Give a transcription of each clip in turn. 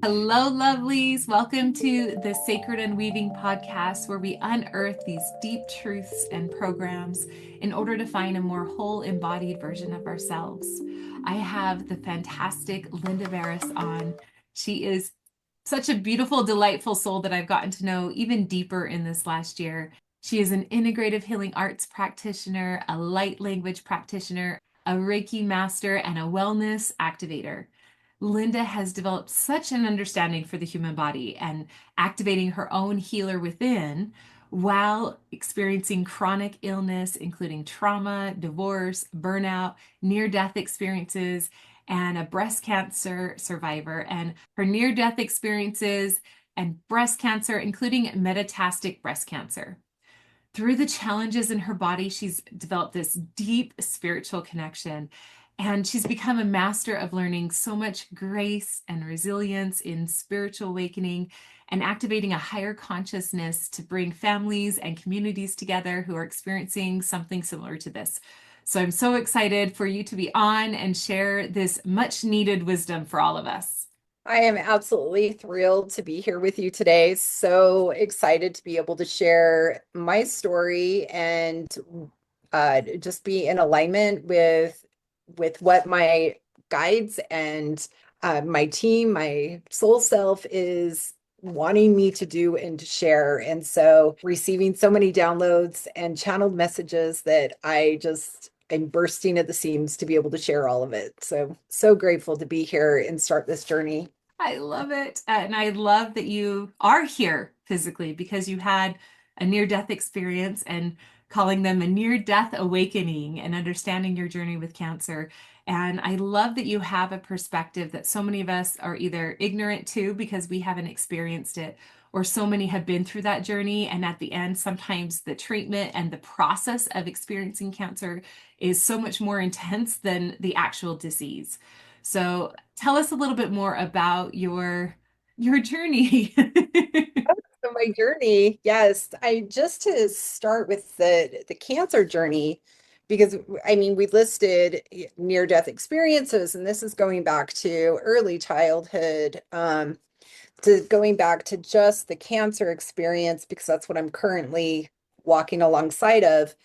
Hello, lovelies. Welcome to the Sacred Unweaving podcast, where we unearth these deep truths and programs in order to find a more whole, embodied version of ourselves. I have the fantastic Lynda Barrus on. She is such a beautiful, delightful soul that I've gotten to know even deeper in this last year. She is an integrative healing arts practitioner, a light language practitioner, a Reiki master, and a wellness activator. Lynda has developed such an understanding for the human body and activating her own healer within while experiencing chronic illness, including trauma, divorce, burnout, near death experiences, and a breast cancer survivor. And her near death experiences and breast cancer, including metastatic breast cancer. Through the challenges in her body, she's developed this deep spiritual connection. And she's become a master of learning so much grace and resilience in spiritual awakening and activating a higher consciousness to bring families and communities together who are experiencing something similar to this. So I'm so excited for you to be on and share this much needed wisdom for all of us. I am absolutely thrilled to be here with you today. So excited to be able to share my story and just be in alignment with what my guides and my team, my soul self is wanting me to do and to share. And so receiving so many downloads and channeled messages that I'm bursting at the seams to be able to share all of it. So grateful to be here and start this journey. I love it. And I love that you are here physically because you had a near death experience and calling them a near death awakening and understanding your journey with cancer. And I love that you have a perspective that so many of us are either ignorant to because we haven't experienced it, or so many have been through that journey. And at the end, sometimes the treatment and the process of experiencing cancer is so much more intense than the actual disease. So tell us a little bit more about your journey. So my journey, yes, I just to start with the cancer journey, because I mean we listed near death experiences, and this is going back to early childhood, to going back to just the cancer experience because that's what I'm currently walking alongside of.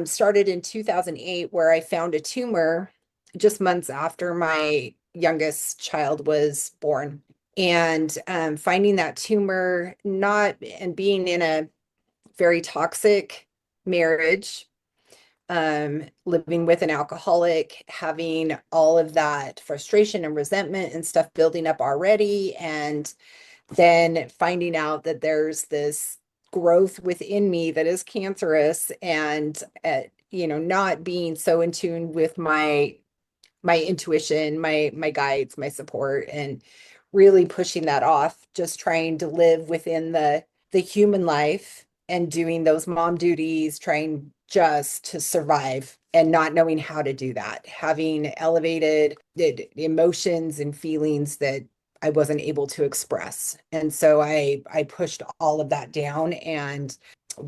Started in 2008, where I found a tumor just months after my youngest child was born. And finding that tumor, not and being in a very toxic marriage, living with an alcoholic, having all of that frustration and resentment and stuff building up already, and then finding out that there's this growth within me that is cancerous, and not being so in tune with my intuition, my guides, my support, and really pushing that off, just trying to live within the human life and doing those mom duties, trying just to survive and not knowing how to do that, having elevated emotions and feelings that I wasn't able to express. And so I pushed all of that down, and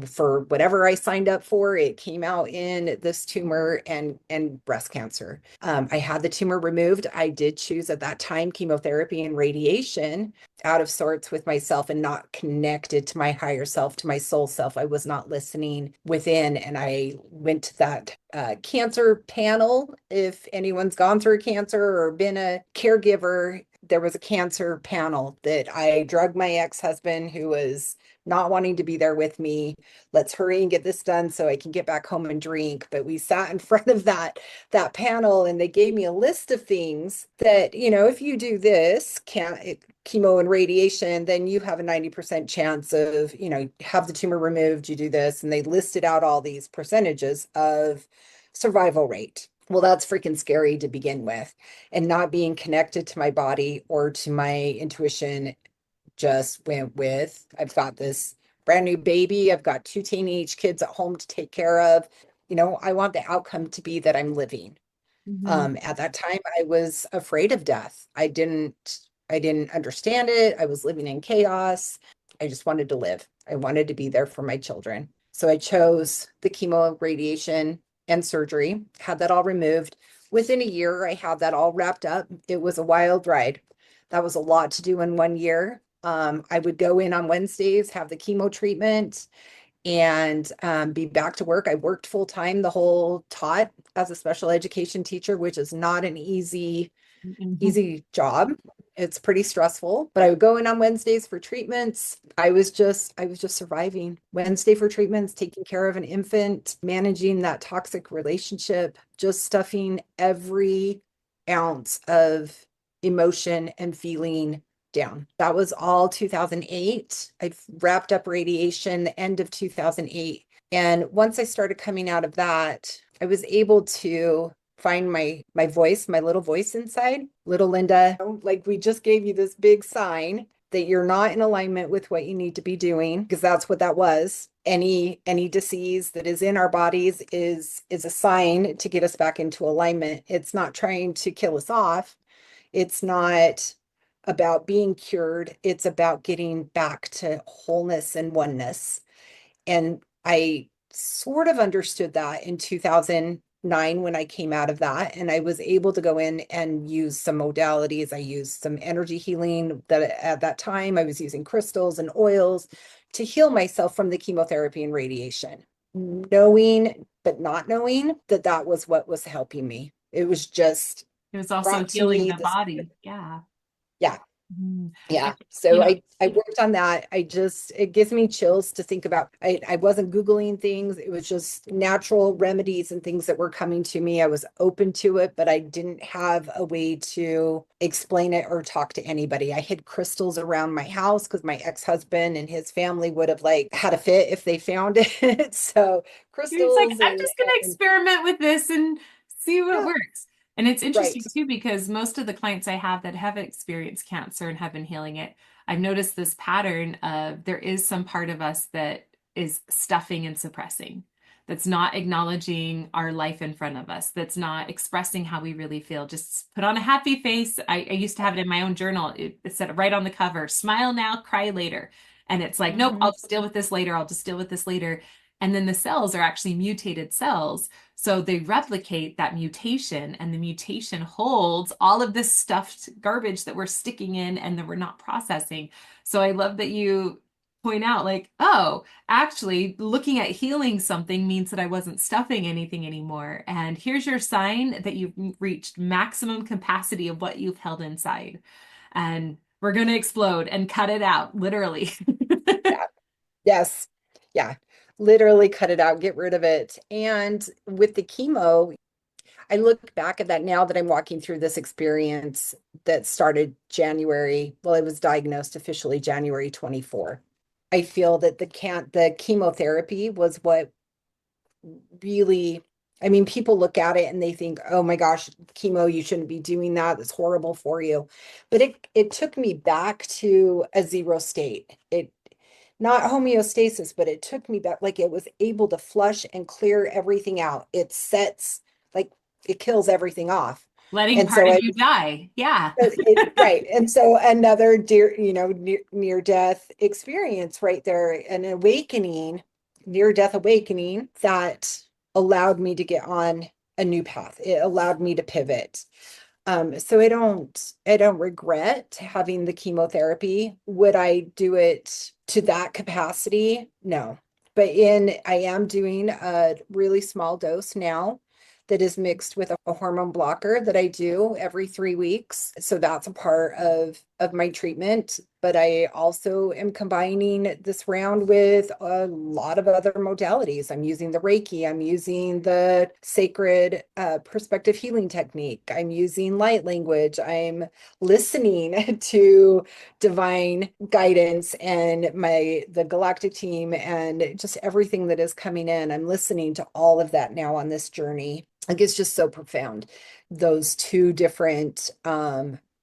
for whatever I signed up for, it came out in this tumor and breast cancer. I had the tumor removed. I did choose at that time chemotherapy and radiation, out of sorts with myself and not connected to my higher self, to my soul self. I was not listening within, and I went to that cancer panel. If anyone's gone through cancer or been a caregiver, there was a cancer panel that I drugged my ex-husband, who was not wanting to be there with me. Let's hurry and get this done so I can get back home and drink. But we sat in front of that panel, and they gave me a list of things that, if you do this chemo and radiation, then you have a 90% chance of, have the tumor removed, you do this. And they listed out all these percentages of survival rate. Well, that's freaking scary to begin with. And not being connected to my body or to my intuition, just went with, I've got this brand new baby. I've got two teenage kids at home to take care of. I want the outcome to be that I'm living. Mhm. At that time, I was afraid of death. I didn't understand it. I was living in chaos. I just wanted to live. I wanted to be there for my children. So I chose the chemo, radiation, and surgery, had that all removed. Within a year, I had that all wrapped up. It was a wild ride. That was a lot to do in 1 year. I would go in on Wednesdays, have the chemo treatment, and be back to work. I worked full time the whole taught as a special education teacher, which is not an easy job. It's pretty stressful, but I would go in on Wednesdays for treatments. I was just surviving. Wednesday for treatments, taking care of an infant, managing that toxic relationship, just stuffing every ounce of emotion and feeling down. That was all 2008. I wrapped up radiation the end of 2008. And once I started coming out of that, I was able to find my voice, my little voice inside. Little Lynda, like we just gave you this big sign that you're not in alignment with what you need to be doing, because that's what that was. Any disease that is in our bodies is a sign to get us back into alignment. It's not trying to kill us off. It's not about being cured. It's about getting back to wholeness and oneness. And I sort of understood that in 2009 when I came out of that. And I was able to go in and use some modalities. I used some energy healing that at that time I was using crystals and oils to heal myself from the chemotherapy and radiation, knowing, but not knowing that that was what was helping me. It was just It was also brought to healing me the this. body. Yeah. Yeah. Mhm. Yeah. I, you So know, I worked on that. It gives me chills to think about. I wasn't Googling things. It was just natural remedies and things that were coming to me. I was open to it, but I didn't have a way to explain it or talk to anybody. I hid crystals around my house because my ex-husband and his family would have like had a fit if they found it. So it's like, crystals I'm just going to and experiment with this and see what yeah, works. And it's right. interesting too, because most of the clients I have that have experienced cancer and have been healing it, I've noticed this pattern of there is some part of us that is stuffing and suppressing, that's not acknowledging our life in front of us, that's not expressing how we really feel. Just put on a happy face. I used to have it in my own journal. It said right on the cover, smile now, cry later. And it's like, nope, Mhm. I'll just deal with this later. I'll just deal with this later. And then the cells are actually mutated cells. So they replicate that mutation, and the mutation holds all of this stuffed garbage that we're sticking in and that we're not processing. So I love that you point out, like, oh, actually, looking at healing something means that I wasn't stuffing anything anymore. And here's your sign that you've reached maximum capacity of what you've held inside. And we're going to explode and cut it out, literally. Yeah. Yes. Yeah. Literally cut it out, get rid of it. And with the chemo, I look back at that now that I'm walking through this experience that started January. Well, I was diagnosed officially January 24. I feel that the chemotherapy was what really, I mean, people look at it and they think, oh my gosh, chemo, you shouldn't be doing that. It's horrible for you. But it took me back to a zero state. It not homeostasis, but it took me back, like it was able to flush and clear everything out. It sets, like it kills everything off. Letting And part so of I, you die. Yeah. right. And so another near death experience right there, an awakening, near death awakening that allowed me to get on a new path. It allowed me to pivot. So I don't regret having the chemotherapy. Would I do it to that capacity? No. But I am doing a really small dose now that is mixed with a hormone blocker that I do every 3 weeks. So that's a part of my treatment. But I also am combining this round with a lot of other modalities. I'm using the Reiki, I'm using the sacred perspective healing technique, I'm using light language, I'm listening to divine guidance and the galactic team and just everything that is coming in. I'm listening to all of that now on this journey. Like it's just so profound. Those two different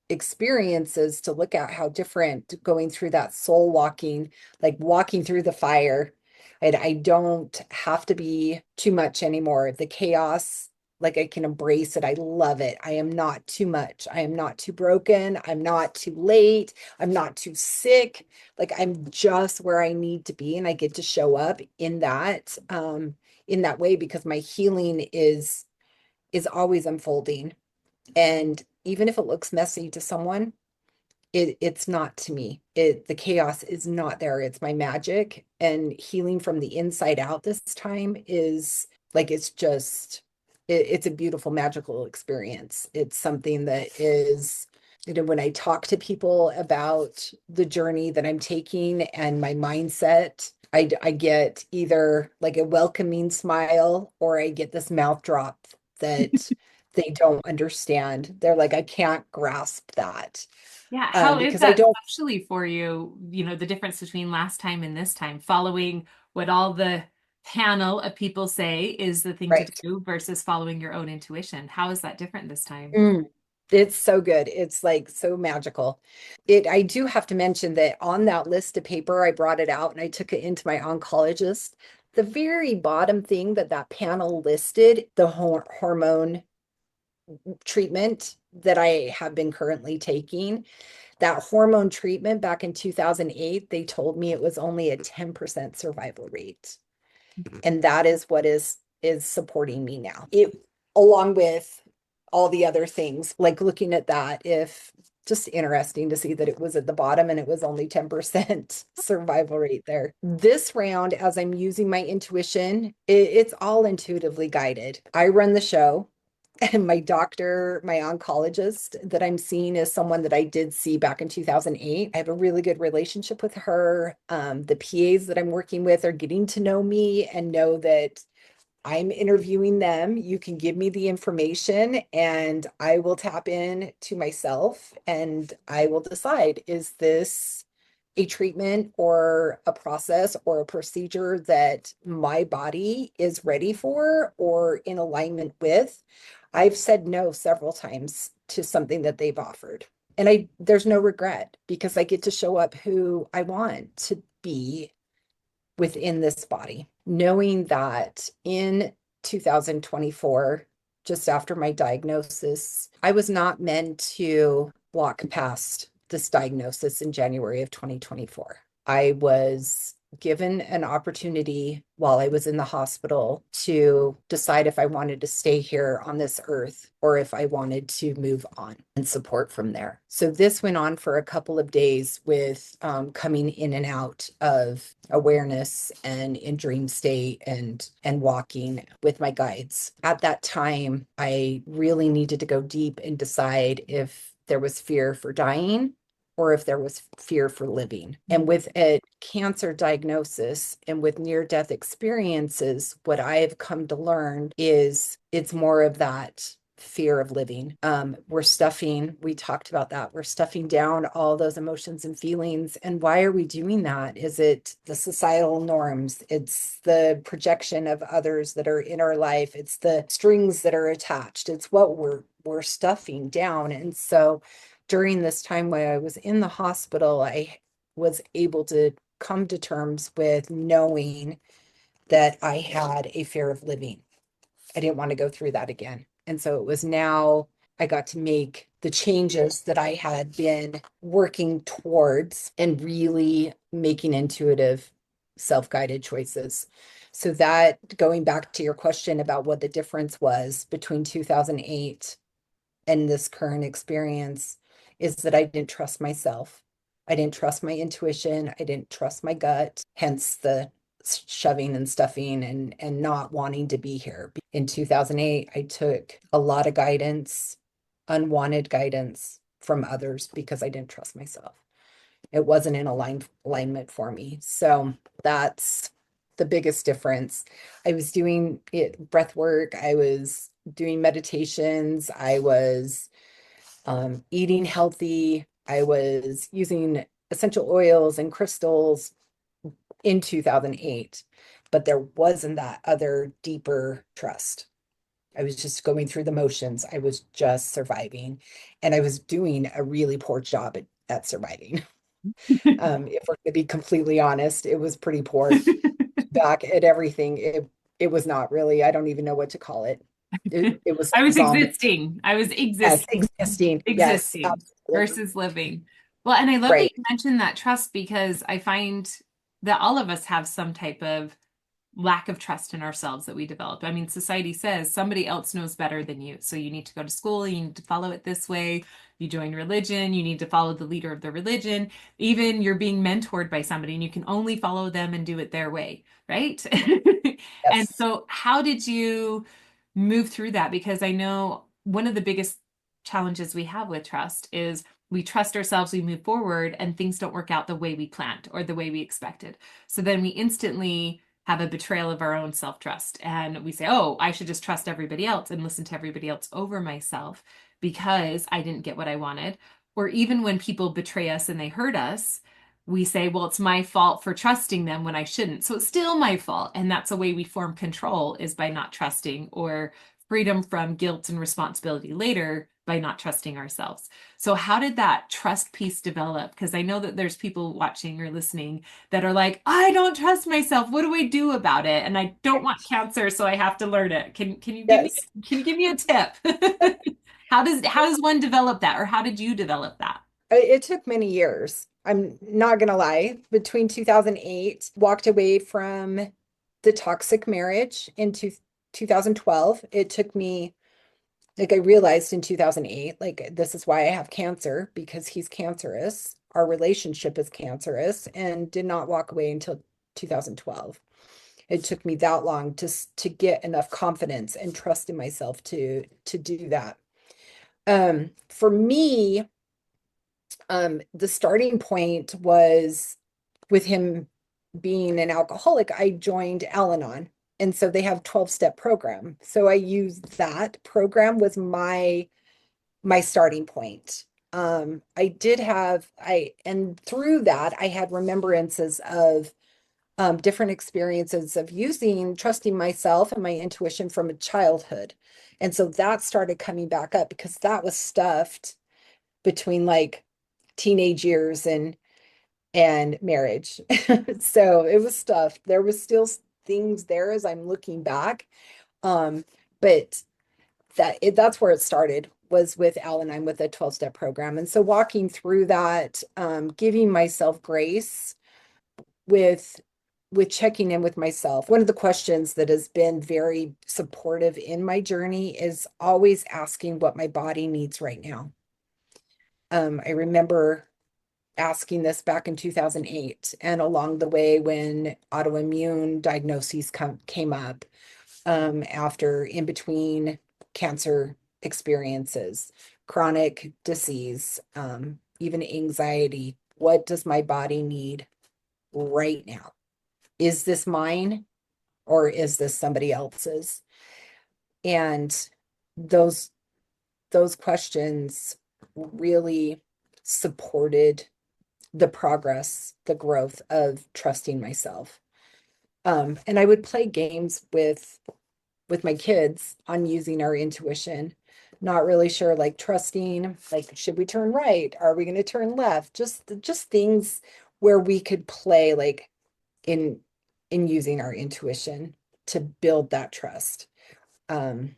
experiences to look at how different going through that soul walking, like walking through the fire. And I don't have to be too much anymore. The chaos, like I can embrace it. I love it. I am not too much. I am not too broken. I'm not too late. I'm not too sick. Like I'm just where I need to be. And I get to show up in that way because my healing is always unfolding. And even if it looks messy to someone, it's not to me. The chaos is not there. It's my magic. And healing from the inside out this time is like it's a beautiful magical experience. It's something that is, when I talk to people about the journey that I'm taking and my mindset, I get either like a welcoming smile or I get this mouth drop that they don't understand. They're like, I can't grasp that, Yeah, how is because I that don't, socially for you? The difference between last time and this time, following what all the panel of people say is the thing to right. do versus following your own intuition. How is that different this time? Mm, it's so good. It's like so magical. I do have to mention that on that list of paper, I brought it out and I took it into my oncologist. The very bottom thing that panel listed, the hormone treatment that I have been currently taking, that hormone treatment back in 2008, they told me it was only a 10% survival rate. And that is what is supporting me now. It, along with all the other things, like looking at that, if just interesting to see that it was at the bottom and it was only 10% survival rate there. This round, as I'm using my intuition, it's all intuitively guided. I run the show. And my doctor, my oncologist that I'm seeing is someone that I did see back in 2008. I have a really good relationship with her. The PAs that I'm working with are getting to know me and know that I'm interviewing them. You can give me the information and I will tap in to myself and I will decide, is this a treatment or a process or a procedure that my body is ready for or in alignment with? I've said no several times to something that they've offered. And there's no regret because I get to show up who I want to be within this body, knowing that in 2024, just after my diagnosis, I was not meant to walk past this diagnosis in January of 2024. I was given an opportunity while I was in the hospital to decide if I wanted to stay here on this earth or if I wanted to move on and support from there. So this went on for a couple of days with coming in and out of awareness and in dream state and walking with my guides. At that time, I really needed to go deep and decide if there was fear for dying or if there was fear for living. And with a cancer diagnosis and with near-death experiences, what I have come to learn is it's more of that fear of living. We talked about that. We're stuffing down all those emotions and feelings. And why are we doing that? Is it the societal norms? It's the projection of others that are in our life. It's the strings that are attached. It's what we're stuffing down. And so during this time when I was in the hospital, I was able to come to terms with knowing that I had a fear of living. I didn't want to go through that again. And so it was now I got to make the changes that I had been working towards and really making intuitive, self-guided choices. So that going back to your question about what the difference was between 2008 and this current experience is that I didn't trust myself. I didn't trust my intuition. I didn't trust my gut, hence the shoving and stuffing and not wanting to be here. In 2008, I took a lot of guidance, unwanted guidance from others because I didn't trust myself. It wasn't in alignment for me. So that's the biggest difference. I was doing breath work. I was doing meditations. I was eating healthy. I was using essential oils and crystals in 2008, but there wasn't that other deeper trust. I was just going through the motions. I was just surviving, and I was doing a really poor job at surviving. If we're going to be completely honest, it was pretty poor back at everything. It was not really, I don't even know what to call it. It was I like was zombie. existing. I was Yes, existing, existing. Yes, existing absolutely. versus living. Well, and I love that Right. you mentioned that trust because I find that all of us have some type of lack of trust in ourselves that we develop. I mean, society says somebody else knows better than you. So you need to go to school, you need to follow it this way. You join religion, you need to follow the leader of the religion. Even you're being mentored by somebody and you can only follow them and do it their way, right? And Yes. so, how did you move through that? Because I know one of the biggest challenges we have with trust is we trust ourselves, we move forward, and things don't work out the way we planned or the way we expected. So then we instantly have a betrayal of our own self trust. And we say, oh, I should just trust everybody else and listen to everybody else over myself because I didn't get what I wanted. Or even when people betray us and they hurt us, we say, well, it's my fault for trusting them when I shouldn't. So it's still my fault. And that's a way we form control is by not trusting, or freedom from guilt and responsibility later by not trusting ourselves. So how did that trust piece develop? Because I know that there's people watching or listening that are like, I don't trust myself. What do I do about it? And I don't want cancer, so I have to learn it. Yes. Can you give me a tip? How does one develop that, or how did you develop that? It took many years. I'm not gonna lie. Between 2008, walked away from the toxic marriage into 2012. It took me, like, I realized in 2008, like, this is why I have cancer, because he's cancerous. Our relationship is cancerous, and did not walk away until 2012. It took me that long to get enough confidence and trust in myself to do that. For me, the starting point was with him being an alcoholic. I joined Al-Anon. And so they have 12-step program. So I used that program was my starting point. I did have I and through that I had remembrances of different experiences of trusting myself and my intuition from a childhood. And so that started coming back up because that was stuffed between like teenage years and marriage. So it was stuff. There was still things there as I'm looking back. But that's where it started was with Al-Anon with a 12-step program. And so walking through that, giving myself grace with checking in with myself. One of the questions that has been very supportive in my journey is always asking what my body needs right now. I remember asking this back in 2008. And along the way, when autoimmune diagnoses came up, after in between cancer experiences, chronic disease, even anxiety, what does my body need right now? Is this mine or is this somebody else's? And those those questions really supported the progress, the growth of trusting myself. And I would play games with my kids on using our intuition. Not really sure, like trusting, like should we turn right? Are we going to turn left? Just things where we could play like in using our intuition to build that trust, um,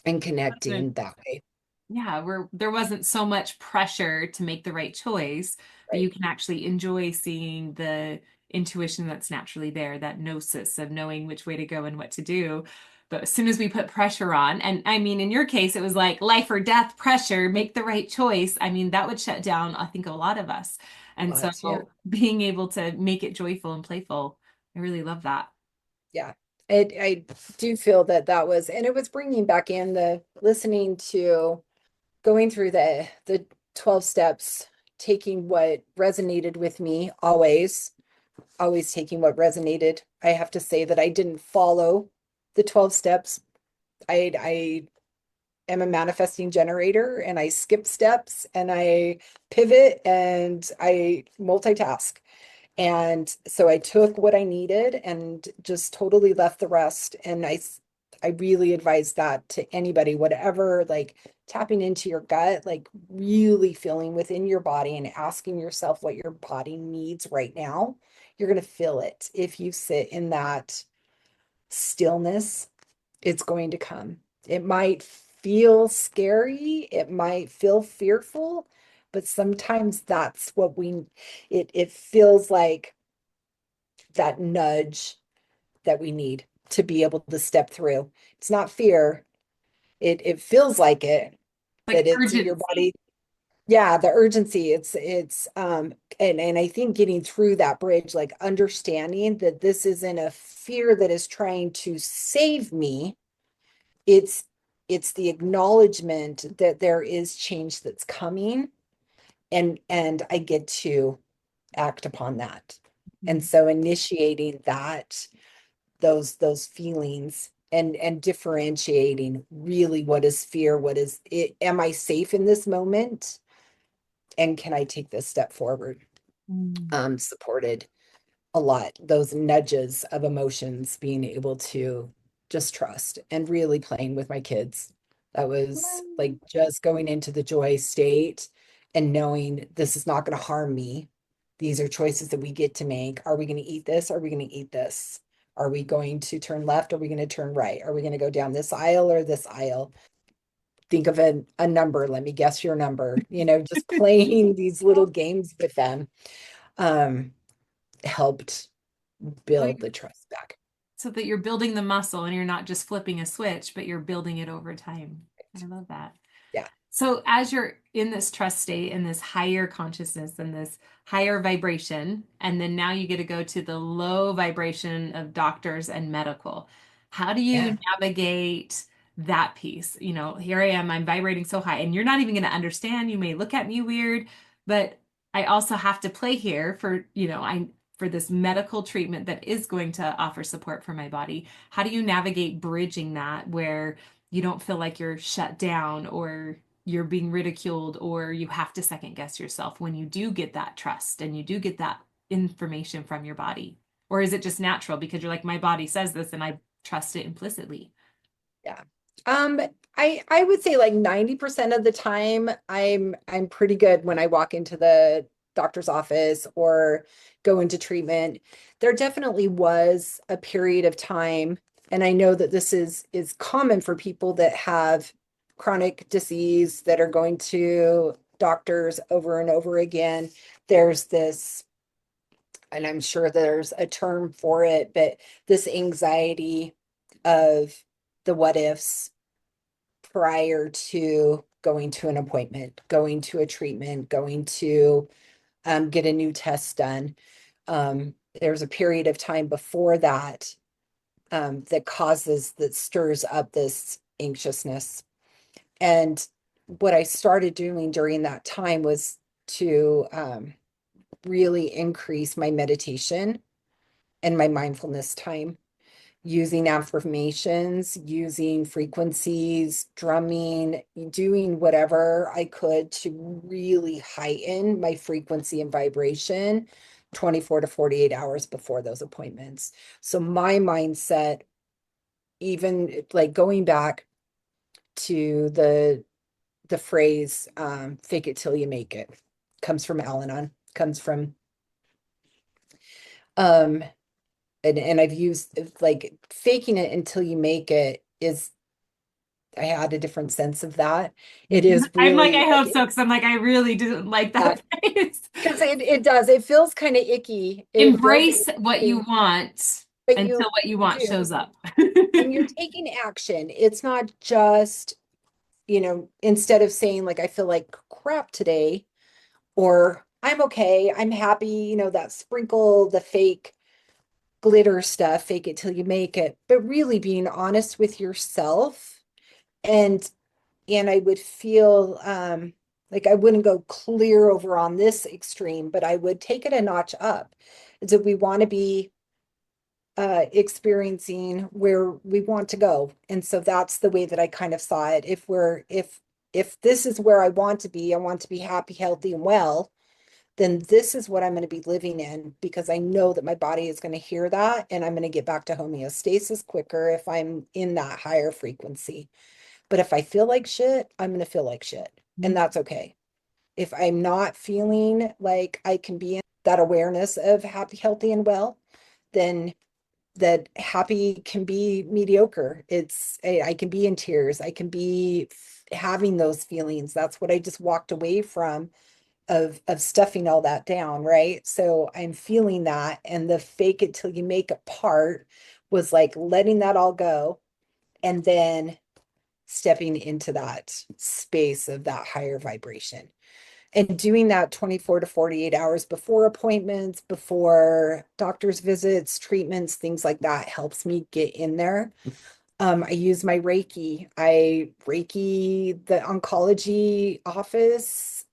and connecting that way. Yeah, where there wasn't so much pressure to make the right choice, but Right. you can actually enjoy seeing the intuition that's naturally there, that gnosis of knowing which way to go and what to do. But as soon as we put pressure on, and I mean, in your case, it was like life or death pressure, make the right choice. I mean, that would shut down, I think, a lot of us. And so Lots, yeah. being able to make it joyful and playful, I really love that. Yeah. I do feel that that was, and it was bringing back in the listening to going through the 12 steps, taking what resonated with me always taking what resonated. I have to say that I didn't follow the 12 steps. I am a manifesting generator and I skip steps and I pivot and I multitask. And so I took what I needed and just totally left the rest. And I really advise that to anybody, whatever, like tapping into your gut, like really feeling within your body and asking yourself what your body needs right now. You're going to feel it. If you sit in that stillness, it's going to come. It might feel scary, it might feel fearful, but sometimes that's what it feels like that nudge that we need to be able to step through. It's not fear. It feels like it, Like that it's in your urgency. body. Yeah, the urgency. And I think getting through that bridge, like understanding that this isn't a fear that is trying to save me. It's it's the acknowledgement that there is change that's coming, and I get to act upon that. And Mhm. so initiating that, those feelings, and differentiating really what is fear, what is it, am I safe in this moment? And can I take this step forward? Mm. Supported a lot, those nudges of emotions, being able to just trust, and really playing with my kids. That was like just going into the joy state and knowing this is not going to harm me. These are choices that we get to make. Are we going to eat this? Are we going to eat this? Are we going to turn left? Are we going to turn right? Are we going to go down this aisle or this aisle? Think of a number. Let me guess your number. Just playing these little games with them um, helped So build the trust back. so that you're building the muscle and you're not just flipping a switch, but you're building it over time. I love that. Yeah. So as you're in this trust state and this higher consciousness and this higher vibration, and then now you get to go to the low vibration of doctors and medical. How do Yeah. you navigate that piece? Here I am, I'm vibrating so high, and you're not even going to understand. You may look at me weird, but I also have to play here for this medical treatment that is going to offer support for my body. How do you navigate bridging that where you don't feel like you're shut down or you're being ridiculed or you have to second guess yourself when you do get that trust and you do get that information from your body? Or is it just natural because you're like, my body says this and I trust it implicitly? Yeah. Um, I would say like 90% of the time I'm pretty good when I walk into the doctor's office or go into treatment. There definitely was a period of time, and I know that this is common for people that have chronic disease that are going to doctors over and over again. There's this, and I'm sure there's a term for it, but this anxiety of the what ifs prior to going to an appointment, going to a treatment, going to get a new test done. There's a period of time before that that stirs up this anxiousness. And what I started doing during that time was to really increase my meditation and my mindfulness time, using affirmations, using frequencies, drumming, doing whatever I could to really heighten my frequency and vibration 24 to 48 hours before those appointments. So my mindset, even like going back to the phrase fake it till you make it, comes from Al-Anon, comes from um and I've used like faking it until you make it is, I had a different sense of that. It is I'm like, really I hope like, so, because I'm like, I really didn't like that phrase. because it does, it feels kind of icky. It feels Embrace what you icky, want but until what you you want do. shows up. And you're taking action. It's not just, instead of saying like, I feel like crap today, or I'm okay, I'm happy, that sprinkle, the fake glitter stuff, fake it till you make it, but really being honest with yourself. And I would feel like I wouldn't go clear over on this extreme, but I would take it a notch up. And so we want to be experiencing where we want to go. And so that's the way that I kind of saw it. If this is where I want to be happy, healthy, and well, then this is what I'm going to be living in, because I know that my body is going to hear that, and I'm going to get back to homeostasis quicker if I'm in that higher frequency. But if I feel like shit, I'm going to feel like shit. And that's okay. If I'm not feeling like I can be in that awareness of happy, healthy, and well, then that happy can be mediocre. I can be in tears. I can be having those feelings. That's what I just walked away from, of stuffing all that down, right? So I'm feeling that, and the fake it till you make it part was like letting that all go and then stepping into that space of that higher vibration. And doing that 24 to 48 hours before appointments, before doctor's visits, treatments, things like that helps me get in there. I use my Reiki. I Reiki the oncology office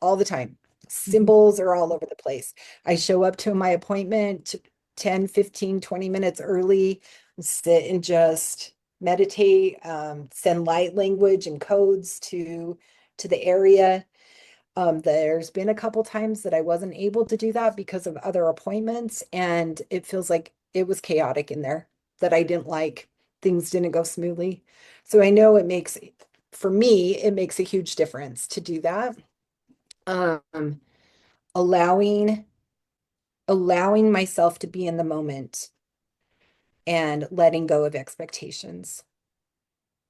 all the time. Symbols are all over the place. I show up to my appointment 10, 15, 20 minutes early, sit and just meditate, send light language and codes to the area. There's been a couple times that I wasn't able to do that because of other appointments, and it feels like it was chaotic in there that I didn't like. Things didn't go smoothly. So I know for me, it makes a huge difference to do that. Um, allowing allowing myself to be in the moment and letting go of expectations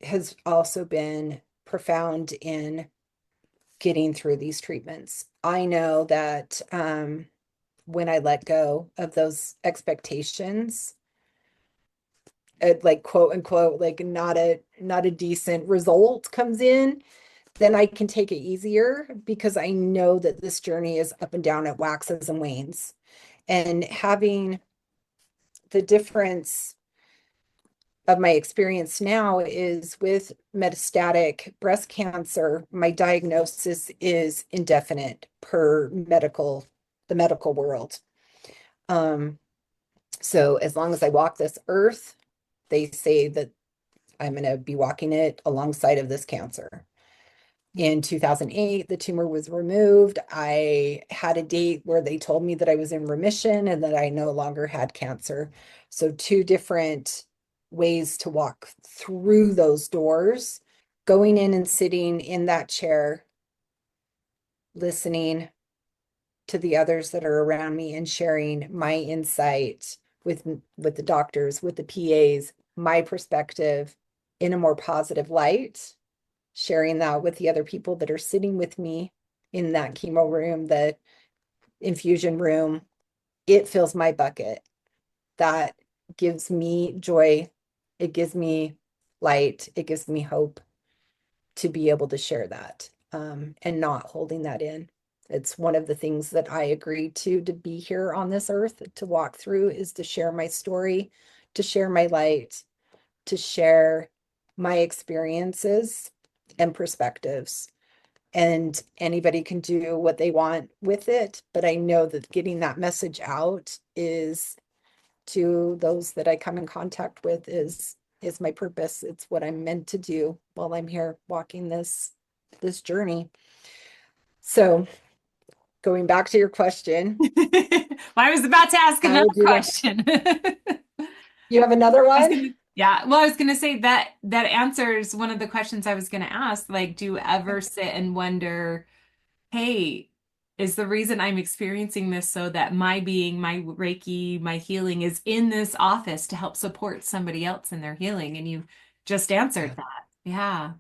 has also been profound in getting through these treatments. I know that when I let go of those expectations, like quote unquote, like not a decent result comes in, then I can take it easier because I know that this journey is up and down, it waxes and wanes. And having the difference of my experience now is with metastatic breast cancer, my diagnosis is indefinite per the medical world. Um, so as long as I walk this earth, they say that I'm going to be walking it alongside of this cancer. In 2008, the tumor was removed. I had a date where they told me that I was in remission and that I no longer had cancer. So, two different ways to walk through those doors, going in and sitting in that chair, listening to the others that are around me and sharing my insight with the doctors, with the PAs, my perspective in a more positive light, sharing that with the other people that are sitting with me in that chemo room, the infusion room. It fills my bucket. That gives me joy. It gives me light. It gives me hope to be able to share that, and not holding that in. It's one of the things that I agreed to be here on this earth to walk through, is to share my story, to share my light, to share my experiences and perspectives. And anybody can do what they want with it. But I know that getting that message out is to those that I come in contact with is my purpose. It's what I'm meant to do while I'm here walking this journey. So going back to your question, I was about to ask how another would you like, question. you have another I was one? gonna, yeah. Well, I was gonna say that that answers one of the questions I was gonna ask. Like, do you ever sit and wonder, hey, is the reason I'm experiencing this so that my being, my Reiki, my healing is in this office to help support somebody else in their healing? And you just answered Yeah. that. Yeah.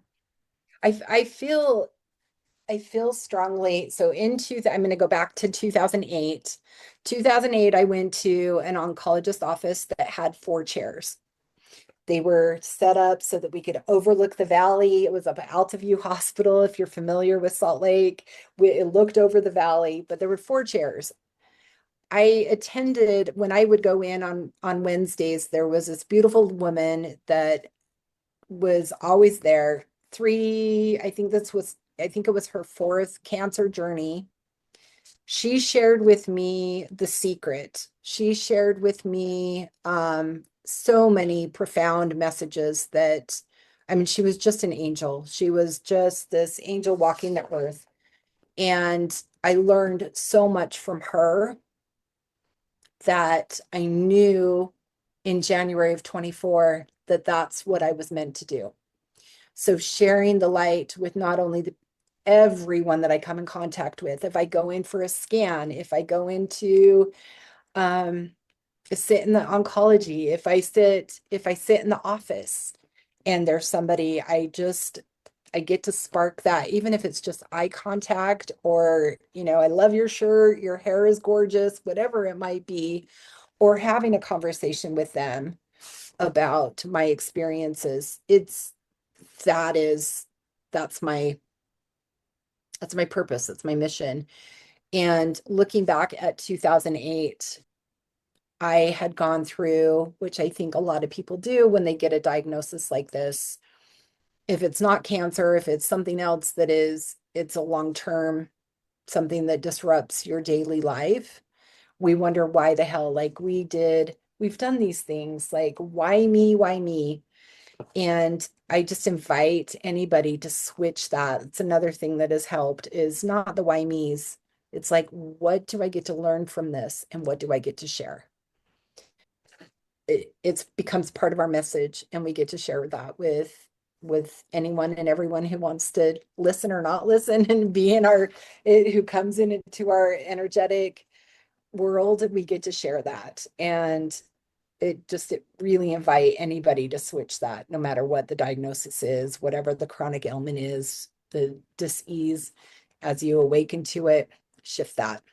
I feel strongly. So I'm going to go back to 2008. 2008, I went to an oncologist office that had 4 chairs. They were set up so that we could overlook the valley. It was up at Altaview Hospital, if you're familiar with Salt Lake. It looked over the valley, but there were 4 chairs. I attended when I would go in on Wednesdays. There was this beautiful woman that was always there. I think it was her 4th cancer journey. She shared with me the secret. She shared with me so many profound messages that, I mean, she was just an angel. She was just this angel walking the earth. And I learned so much from her that I knew in January of 24 that that's what I was meant to do. So sharing the light with not only everyone that I come in contact with, if I go in for a scan, if I go into um, sit in the oncology, if I sit in the office and there's somebody, I get to spark that, even if it's just eye contact or, I love your shirt, your hair is gorgeous, whatever it might be. or having a conversation with them about my experiences. That is, that's my, that's my purpose. That's my mission. And looking back at 2008, I had gone through, which I think a lot of people do when they get a diagnosis like this. If it's not cancer, if it's something else that is, it's a long-term something that disrupts your daily life. We wonder why the hell, like we've done these things, like why me, why me? And I just invite anybody to switch that. It's another thing that has helped is not the why me's. It's like, what do I get to learn from this? And what do I get to share? It becomes part of our message, and we get to share that with anyone and everyone who wants to listen or not listen and be in our who comes into our energetic world. We get to share that, and it really invite anybody to switch that, no matter what the diagnosis is, whatever the chronic ailment is, the dis-ease. As you awaken to it, shift that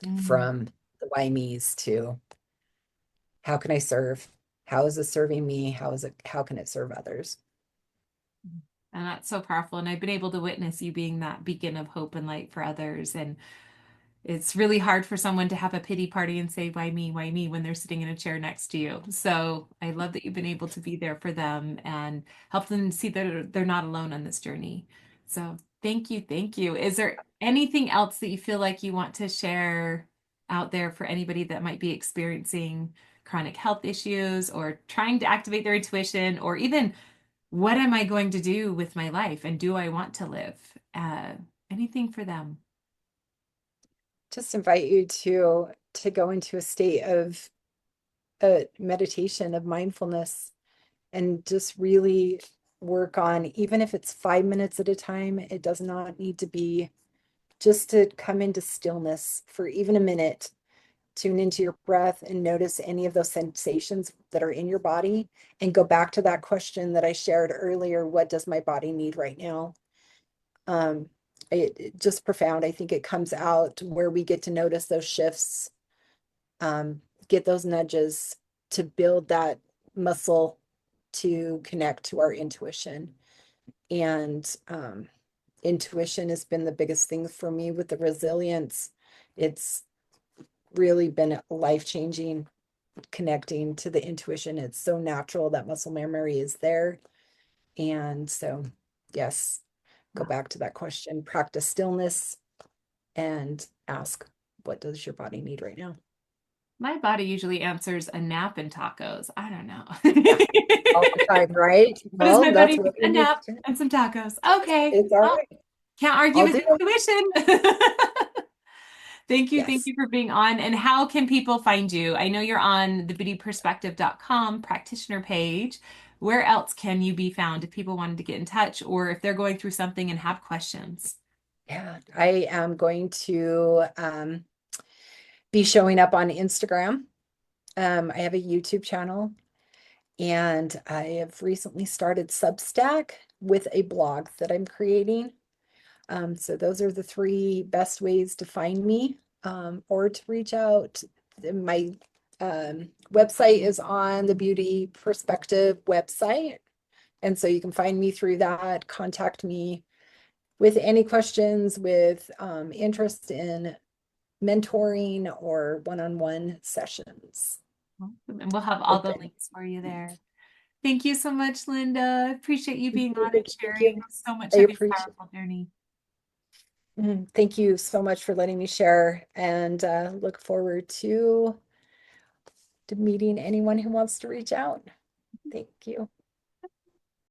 Mm. from the why me's to how can I serve? How is this serving me? How can it serve others? And that's so powerful. And I've been able to witness you being that beacon of hope and light for others. And it's really hard for someone to have a pity party and say, why me, when they're sitting in a chair next to you. So I love that you've been able to be there for them and help them see that they're not alone on this journey. So thank you. Thank you. Is there anything else that you feel like you want to share out there for anybody that might be experiencing chronic health issues or trying to activate their intuition, or even what am I going to do with my life and do I want to live? Anything for them? Just invite you to go into a state of meditation, of mindfulness, and just really work on, even if it's 5 minutes at a time, it does not need to be, just to come into stillness for even a minute. Tune into your breath and notice any of those sensations that are in your body, and go back to that question that I shared earlier. What does my body need right now? Um, just profound. I think it comes out where we get to notice those shifts, get those nudges to build that muscle to connect to our intuition. And intuition has been the biggest thing for me with the resilience. It's really been life-changing, connecting to the intuition. It's so natural, that muscle memory is there. And so, yes, go back to that question, practice stillness, and ask, what does your body need right now? My body usually answers a nap and tacos. I don't know. All the time, right? What does Well, my that's body what need? we A need nap to do. and some tacos. Okay. It's all Well, right. can't argue I'll with do it. intuition. Thank Yes. you for being on. And how can people find you? I know you're on the beautyperspective.com practitioner page. Where else can you be found if people wanted to get in touch or if they're going through something and have questions? Yeah, I am going to be showing up on Instagram. I have a YouTube channel, and I have recently started Substack with a blog that I'm creating. So those are the three best ways to find me, or to reach out. My website is on the Beauty Perspective website. And so you can find me through that, contact me with any questions, with interest in mentoring or one-on-one sessions. Awesome. And we'll have all the Open. links for you there. Thank you so much, Lynda. Appreciate you being on and Thank you. sharing so much I of your appreciate powerful journey. Thank you so much for letting me share, and look forward to meeting anyone who wants to reach out. Thank you.